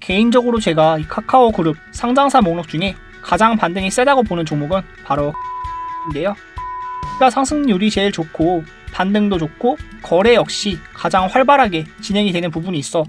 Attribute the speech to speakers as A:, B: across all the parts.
A: 개인적으로 제가 이 카카오 그룹 상장사 목록 중에 가장 반등이 세다고 보는 종목은 바로 인데요. 상승률이 제일 좋고 반등도 좋고 거래 역시 가장 활발하게 진행이 되는 부분이 있어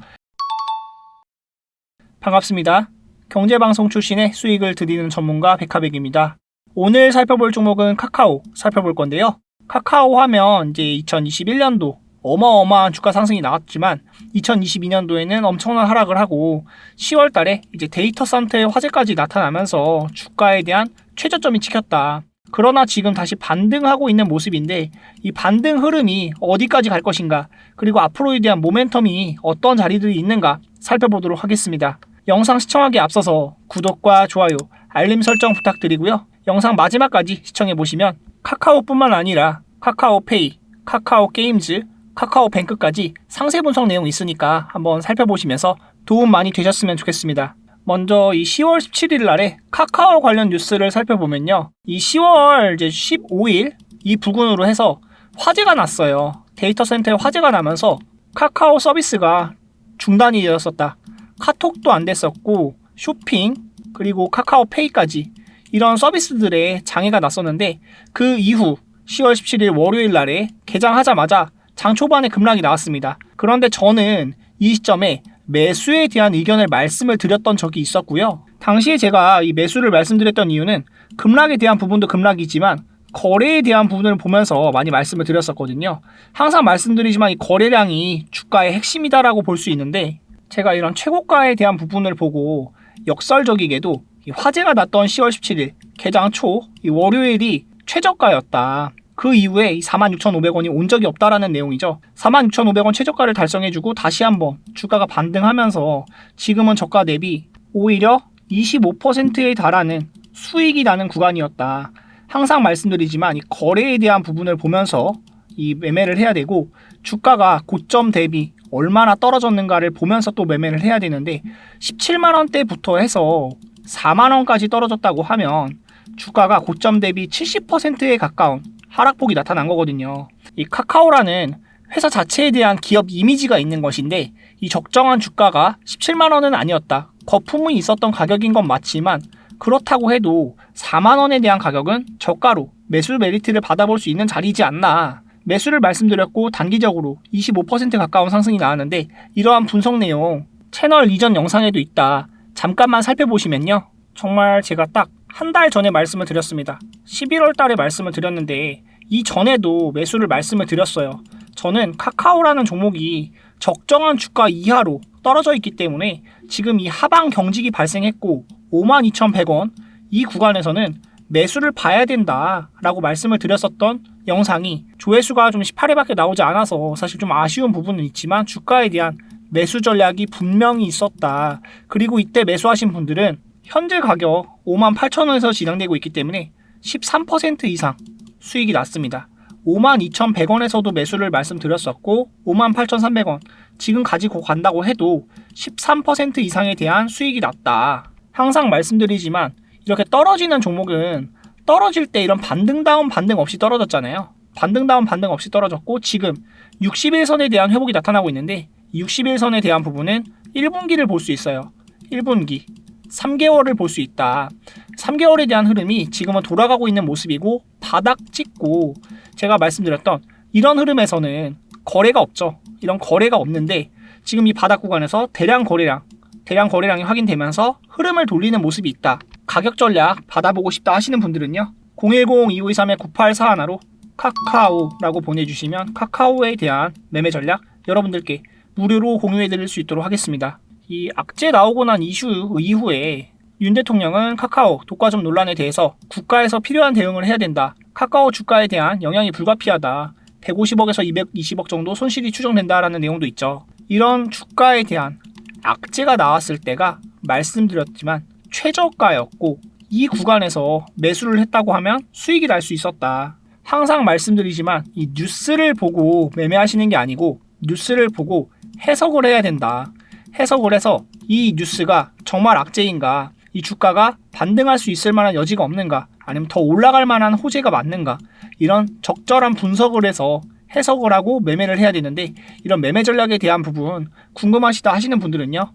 A: 반갑습니다. 경제방송 출신의 수익을 드리는 전문가 백하백입니다. 오늘 살펴볼 종목은 카카오 살펴볼 건데요. 카카오 하면 이제 2021년도 어마어마한 주가 상승이 나왔지만 2022년도에는 엄청난 하락을 하고 10월 달에 이제 데이터 센터의 화재까지 나타나면서 주가에 대한 최저점이 찍혔다. 그러나 지금 다시 반등하고 있는 모습인데 이 반등 흐름이 어디까지 갈 것인가, 그리고 앞으로에 대한 모멘텀이 어떤 자리들이 있는가 살펴보도록 하겠습니다. 영상 시청하기에 앞서서 구독과 좋아요, 알림 설정 부탁드리고요. 영상 마지막까지 시청해보시면 카카오뿐만 아니라 카카오페이, 카카오게임즈, 카카오뱅크까지 상세 분석 내용 있으니까 한번 살펴보시면서 도움 많이 되셨으면 좋겠습니다. 먼저 이 10월 17일 날에 카카오 관련 뉴스를 살펴보면요. 이 10월 이제 15일 이 부근으로 해서 화재가 났어요. 데이터 센터에 화재가 나면서 카카오 서비스가 중단이 되었었다. 카톡도 안 됐었고 쇼핑 그리고 카카오페이까지 이런 서비스들에 장애가 났었는데 그 이후 10월 17일 월요일 날에 개장하자마자 장 초반에 급락이 나왔습니다. 그런데 저는 이 시점에 매수에 대한 의견을 말씀을 드렸던 적이 있었고요. 당시에 제가 이 매수를 말씀드렸던 이유는 급락에 대한 부분도 급락이지만 거래에 대한 부분을 보면서 많이 말씀을 드렸었거든요. 항상 말씀드리지만 이 거래량이 주가의 핵심이다라고 볼 수 있는데 제가 이런 최고가에 대한 부분을 보고 역설적이게도 이 화재가 났던 10월 17일 개장 초 이 월요일이 최저가였다. 그 이후에 46,500원이 온 적이 없다라는 내용이죠. 46,500원 최저가를 달성해주고 다시 한번 주가가 반등하면서 지금은 저가 대비 오히려 25%에 달하는 수익이 나는 구간이었다. 항상 말씀드리지만 이 거래에 대한 부분을 보면서 이 매매를 해야 되고 주가가 고점 대비 얼마나 떨어졌는가를 보면서 또 매매를 해야 되는데 17만원대부터 해서 4만원까지 떨어졌다고 하면 주가가 고점 대비 70%에 가까운 하락폭이 나타난 거거든요. 이 카카오라는 회사 자체에 대한 기업 이미지가 있는 것인데 이 적정한 주가가 17만원은 아니었다. 거품이 있었던 가격인 건 맞지만 그렇다고 해도 4만원에 대한 가격은 저가로 매수 메리트를 받아볼 수 있는 자리이지 않나. 매수를 말씀드렸고 단기적으로 25% 가까운 상승이 나왔는데 이러한 분석 내용 채널 이전 영상에도 있다. 잠깐만 살펴보시면요. 정말 제가 딱 한 달 전에 말씀을 드렸습니다. 11월 달에 말씀을 드렸는데 이 전에도 매수를 말씀을 드렸어요. 저는 카카오라는 종목이 적정한 주가 이하로 떨어져 있기 때문에 지금 이 하방 경직이 발생했고 52,100원 이 구간에서는 매수를 봐야 된다라고 말씀을 드렸었던 영상이 조회수가 좀 18회밖에 나오지 않아서 사실 좀 아쉬운 부분은 있지만 주가에 대한 매수 전략이 분명히 있었다. 그리고 이때 매수하신 분들은 현재 가격 58,000원에서 진행되고 있기 때문에 13% 이상 수익이 났습니다. 52,100원에서도 매수를 말씀드렸었고 58,300원 지금 가지고 간다고 해도 13% 이상에 대한 수익이 났다. 항상 말씀드리지만 이렇게 떨어지는 종목은 떨어질 때 이런 반등다운 반등 없이 떨어졌잖아요. 반등다운 반등 없이 떨어졌고 지금 60일선에 대한 회복이 나타나고 있는데 60일선에 대한 부분은 1분기를 볼 수 있어요. 1분기 3개월을 볼 수 있다. 3개월에 대한 흐름이 지금은 돌아가고 있는 모습이고 바닥 찍고 제가 말씀드렸던 이런 흐름에서는 거래가 없죠. 이런 거래가 없는데 지금 이 바닥 구간에서 대량 거래량이 확인되면서 흐름을 돌리는 모습이 있다. 가격 전략 받아보고 싶다 하시는 분들은요. 010-2523-9841로 카카오라고 보내주시면 카카오에 대한 매매 전략 여러분들께 무료로 공유해드릴 수 있도록 하겠습니다. 이 악재 나오고 난 이슈 이후에 윤 대통령은 카카오 독과점 논란에 대해서 국가에서 필요한 대응을 해야 된다. 카카오 주가에 대한 영향이 불가피하다. 150억에서 220억 정도 손실이 추정된다라는 내용도 있죠. 이런 주가에 대한 악재가 나왔을 때가 말씀드렸지만 최저가였고 이 구간에서 매수를 했다고 하면 수익이 날 수 있었다. 항상 말씀드리지만 이 뉴스를 보고 매매하시는 게 아니고 뉴스를 보고 해석을 해야 된다. 해석을 해서 이 뉴스가 정말 악재인가, 이 주가가 반등할 수 있을 만한 여지가 없는가, 아니면 더 올라갈 만한 호재가 맞는가, 이런 적절한 분석을 해서 해석을 하고 매매를 해야 되는데 이런 매매 전략에 대한 부분 궁금하시다 하시는 분들은요.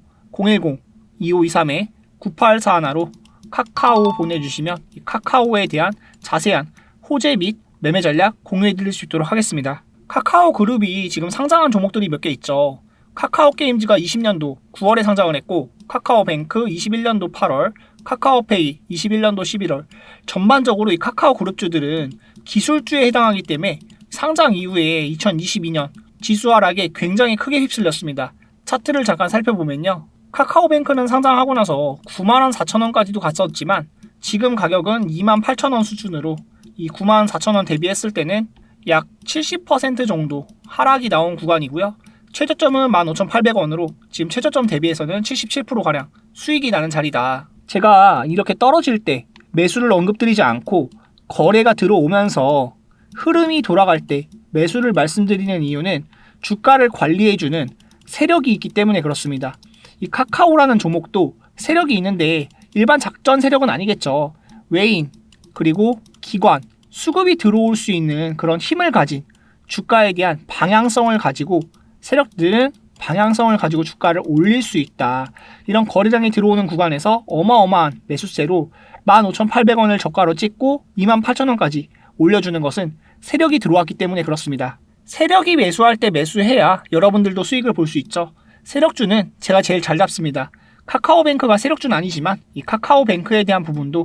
A: 공일공-2523-9841로 카카오 보내주시면 이 카카오에 대한 자세한 호재 및 매매 전략 공유해드릴 수 있도록 하겠습니다. 카카오 그룹이 지금 상장한 종목들이 몇 개 있죠. 카카오 게임즈가 20년도 9월에 상장을 했고, 카카오뱅크 21년도 8월, 카카오페이 21년도 11월. 전반적으로 이 카카오 그룹주들은 기술주에 해당하기 때문에 상장 이후에 2022년 지수 하락에 굉장히 크게 휩쓸렸습니다. 차트를 잠깐 살펴보면요. 카카오뱅크는 상장하고 나서 94,000원까지도 갔었지만 지금 가격은 28,000원 수준으로 이 94,000원 대비했을 때는 약 70% 정도 하락이 나온 구간이고요. 최저점은 15,800원으로 지금 최저점 대비해서는 77%가량 수익이 나는 자리다. 제가 이렇게 떨어질 때 매수를 언급드리지 않고 거래가 들어오면서 흐름이 돌아갈 때 매수를 말씀드리는 이유는 주가를 관리해주는 세력이 있기 때문에 그렇습니다. 이 카카오라는 종목도 세력이 있는데 일반 작전 세력은 아니겠죠. 외인, 그리고 기관, 수급이 들어올 수 있는 그런 힘을 가진 주가에 대한 방향성을 가지고 세력들은 방향성을 가지고 주가를 올릴 수 있다. 이런 거래량이 들어오는 구간에서 어마어마한 매수세로 15,800원을 저가로 찍고 28,000원까지 올려주는 것은 세력이 들어왔기 때문에 그렇습니다. 세력이 매수할 때 매수해야 여러분들도 수익을 볼 수 있죠. 세력주는 제가 제일 잘 잡습니다. 카카오뱅크가 세력주는 아니지만 이 카카오뱅크에 대한 부분도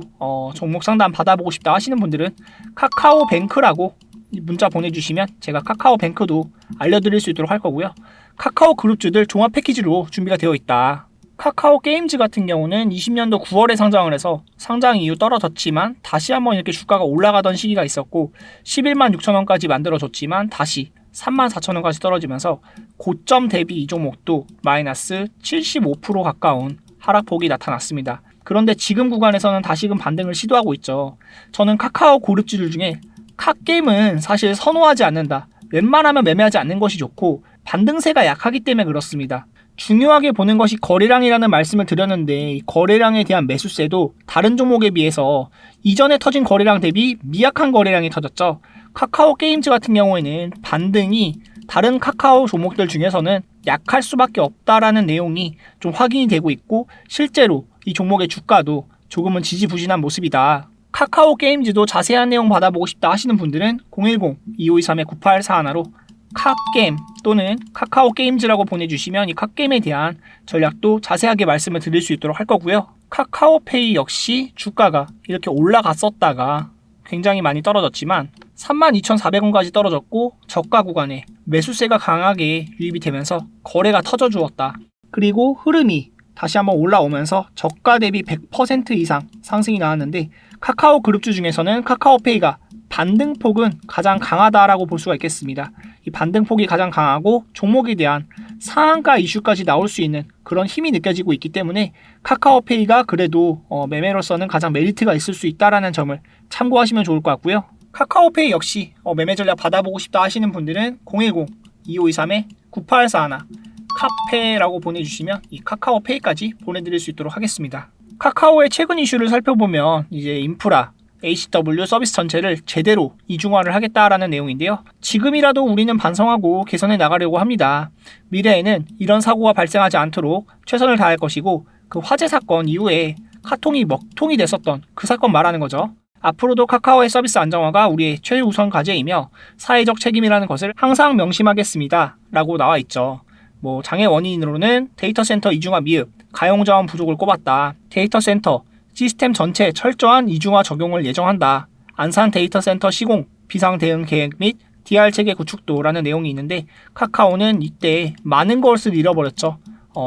A: 종목 상담 받아보고 싶다 하시는 분들은 카카오뱅크라고 문자 보내주시면 제가 카카오뱅크도 알려드릴 수 있도록 할 거고요. 카카오 그룹주들 종합 패키지로 준비가 되어 있다. 카카오 게임즈 같은 경우는 20년도 9월에 상장을 해서 상장 이후 떨어졌지만 다시 한번 이렇게 주가가 올라가던 시기가 있었고 11만 6천원까지 만들어줬지만 다시 3만 4천원까지 떨어지면서 고점 대비 이 종목도 마이너스 75% 가까운 하락폭이 나타났습니다. 그런데 지금 구간에서는 다시금 반등을 시도하고 있죠. 저는 카카오 그룹주들 중에 카게임은 사실 선호하지 않는다. 웬만하면 매매하지 않는 것이 좋고 반등세가 약하기 때문에 그렇습니다. 중요하게 보는 것이 거래량이라는 말씀을 드렸는데 이 거래량에 대한 매수세도 다른 종목에 비해서 이전에 터진 거래량 대비 미약한 거래량이 터졌죠. 카카오 게임즈 같은 경우에는 반등이 다른 카카오 종목들 중에서는 약할 수밖에 없다라는 내용이 좀 확인이 되고 있고 실제로 이 종목의 주가도 조금은 지지부진한 모습이다. 카카오 게임즈도 자세한 내용 받아보고 싶다 하시는 분들은 010-2523-9841로 카게임 또는 카카오 게임즈라고 보내주시면 이 카게임에 대한 전략도 자세하게 말씀을 드릴 수 있도록 할 거고요. 카카오페이 역시 주가가 이렇게 올라갔었다가 굉장히 많이 떨어졌지만 32,400원까지 떨어졌고 저가 구간에 매수세가 강하게 유입이 되면서 거래가 터져 주었다. 그리고 흐름이 다시 한번 올라오면서 저가 대비 100% 이상 상승이 나왔는데 카카오 그룹주 중에서는 카카오페이가 반등폭은 가장 강하다라고 볼 수가 있겠습니다. 이 반등폭이 가장 강하고 종목에 대한 상한가 이슈까지 나올 수 있는 그런 힘이 느껴지고 있기 때문에 카카오페이가 그래도 매매로서는 가장 메리트가 있을 수 있다라는 점을 참고하시면 좋을 것 같고요. 카카오페이 역시 매매 전략 받아보고 싶다 하시는 분들은 010-2523-9841 카페라고 보내주시면 이 카카오페이까지 보내드릴 수 있도록 하겠습니다. 카카오의 최근 이슈를 살펴보면 이제 인프라, HW 서비스 전체를 제대로 이중화를 하겠다라는 내용인데요. 지금이라도 우리는 반성하고 개선해 나가려고 합니다. 미래에는 이런 사고가 발생하지 않도록 최선을 다할 것이고 그 화재 사건 이후에 카통이 먹통이 됐었던 그 사건 말하는 거죠. 앞으로도 카카오의 서비스 안정화가 우리의 최우선 과제이며 사회적 책임이라는 것을 항상 명심하겠습니다. 라고 나와 있죠. 장애 원인으로는 데이터 센터 이중화 미흡, 가용자원 부족을 꼽았다. 데이터 센터 시스템 전체 철저한 이중화 적용을 예정한다. 안산 데이터 센터 시공, 비상 대응 계획 및 DR 체계 구축도라는 내용이 있는데 카카오는 이때 많은 것을 잃어버렸죠.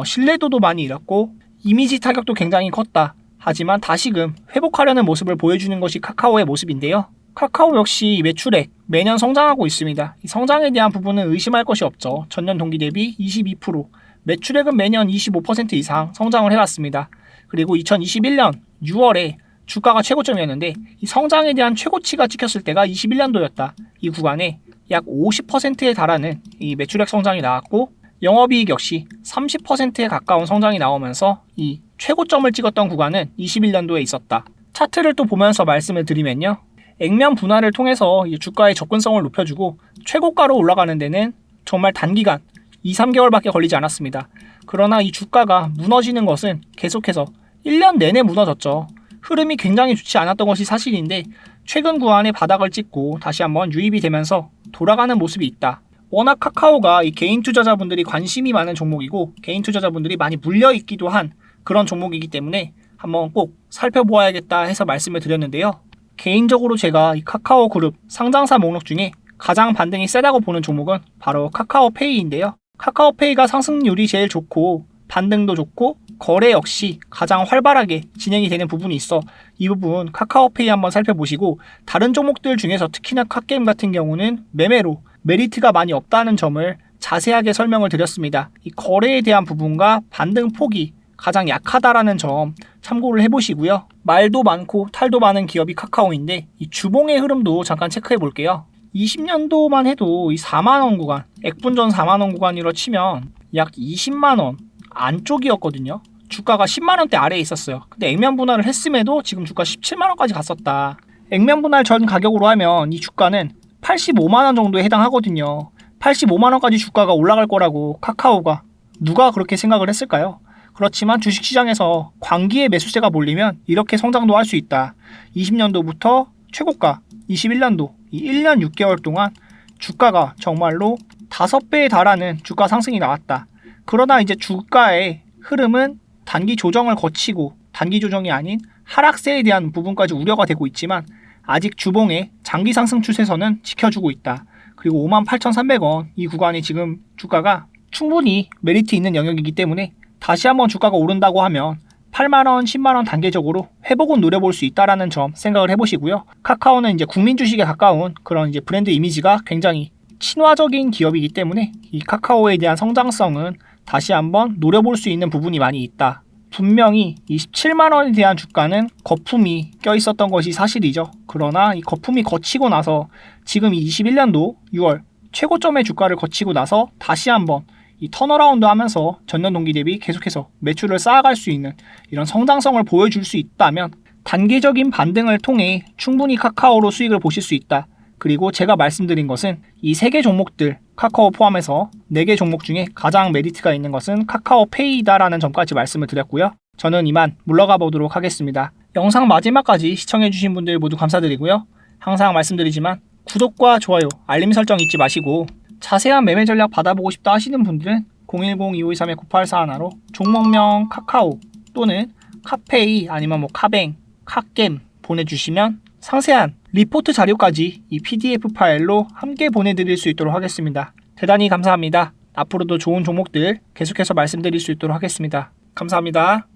A: 신뢰도도 많이 잃었고 이미지 타격도 굉장히 컸다. 하지만 다시금 회복하려는 모습을 보여주는 것이 카카오의 모습인데요. 카카오 역시 매출액 매년 성장하고 있습니다. 이 성장에 대한 부분은 의심할 것이 없죠. 전년 동기 대비 22%, 매출액은 매년 25% 이상 성장을 해왔습니다. 그리고 2021년 6월에 주가가 최고점이었는데 이 성장에 대한 최고치가 찍혔을 때가 21년도였다. 이 구간에 약 50%에 달하는 이 매출액 성장이 나왔고 영업이익 역시 30%에 가까운 성장이 나오면서 이 최고점을 찍었던 구간은 21년도에 있었다. 차트를 또 보면서 말씀을 드리면요. 액면 분할을 통해서 이 주가의 접근성을 높여주고 최고가로 올라가는 데는 정말 단기간 2, 3개월밖에 걸리지 않았습니다. 그러나 이 주가가 무너지는 것은 계속해서 1년 내내 무너졌죠. 흐름이 굉장히 좋지 않았던 것이 사실인데 최근 구간에 바닥을 찍고 다시 한번 유입이 되면서 돌아가는 모습이 있다. 워낙 카카오가 이 개인 투자자분들이 관심이 많은 종목이고 개인 투자자분들이 많이 물려있기도 한 그런 종목이기 때문에 한번 꼭 살펴보아야겠다 해서 말씀을 드렸는데요. 개인적으로 제가 이 카카오 그룹 상장사 목록 중에 가장 반등이 세다고 보는 종목은 바로 카카오페이인데요. 카카오페이가 상승률이 제일 좋고 반등도 좋고 거래 역시 가장 활발하게 진행이 되는 부분이 있어 이 부분 카카오페이 한번 살펴보시고 다른 종목들 중에서 특히나 카게임 같은 경우는 매매로 메리트가 많이 없다는 점을 자세하게 설명을 드렸습니다. 이 거래에 대한 부분과 반등 폭이 가장 약하다라는 점 참고를 해보시고요. 말도 많고 탈도 많은 기업이 카카오인데 이 주봉의 흐름도 잠깐 체크해 볼게요. 20년도만 해도 이 4만원 구간, 액분전 4만원 구간으로 치면 약 20만원 안쪽이었거든요. 주가가 10만원대 아래에 있었어요. 근데 액면 분할을 했음에도 지금 주가 17만원까지 갔었다. 액면 분할 전 가격으로 하면 이 주가는 85만원 정도에 해당하거든요. 85만원까지 주가가 올라갈 거라고 카카오가 누가 그렇게 생각을 했을까요? 그렇지만 주식시장에서 광기의 매수세가 몰리면 이렇게 성장도 할 수 있다. 20년도부터 최고가 21년도 이 1년 6개월 동안 주가가 정말로 5배에 달하는 주가 상승이 나왔다. 그러나 이제 주가의 흐름은 단기 조정을 거치고 단기 조정이 아닌 하락세에 대한 부분까지 우려가 되고 있지만 아직 주봉의 장기 상승 추세선은 지켜주고 있다. 그리고 58,300원 이 구간이 지금 주가가 충분히 메리트 있는 영역이기 때문에 다시 한번 주가가 오른다고 하면 8만원, 10만원 단계적으로 회복은 노려볼 수 있다라는 점 생각을 해보시고요. 카카오는 이제 국민 주식에 가까운 그런 이제 브랜드 이미지가 굉장히 친화적인 기업이기 때문에 이 카카오에 대한 성장성은 다시 한번 노려볼 수 있는 부분이 많이 있다. 분명히 27만원에 대한 주가는 거품이 껴있었던 것이 사실이죠. 그러나 이 거품이 거치고 나서 지금 이 21년도 6월 최고점의 주가를 거치고 나서 다시 한번 이 턴어라운드 하면서 전년 동기 대비 계속해서 매출을 쌓아갈 수 있는 이런 성장성을 보여줄 수 있다면 단계적인 반등을 통해 충분히 카카오로 수익을 보실 수 있다. 그리고 제가 말씀드린 것은 이 3개 종목들 카카오 포함해서 4개 종목 중에 가장 메리트가 있는 것은 카카오페이다라는 점까지 말씀을 드렸고요. 저는 이만 물러가 보도록 하겠습니다. 영상 마지막까지 시청해주신 분들 모두 감사드리고요. 항상 말씀드리지만 구독과 좋아요, 알림 설정 잊지 마시고 자세한 매매 전략 받아보고 싶다 하시는 분들은 010-2523-9841로 종목명 카카오 또는 카페이 아니면 카뱅, 카겜 보내주시면 상세한 리포트 자료까지 이 PDF 파일로 함께 보내드릴 수 있도록 하겠습니다. 대단히 감사합니다. 앞으로도 좋은 종목들 계속해서 말씀드릴 수 있도록 하겠습니다. 감사합니다.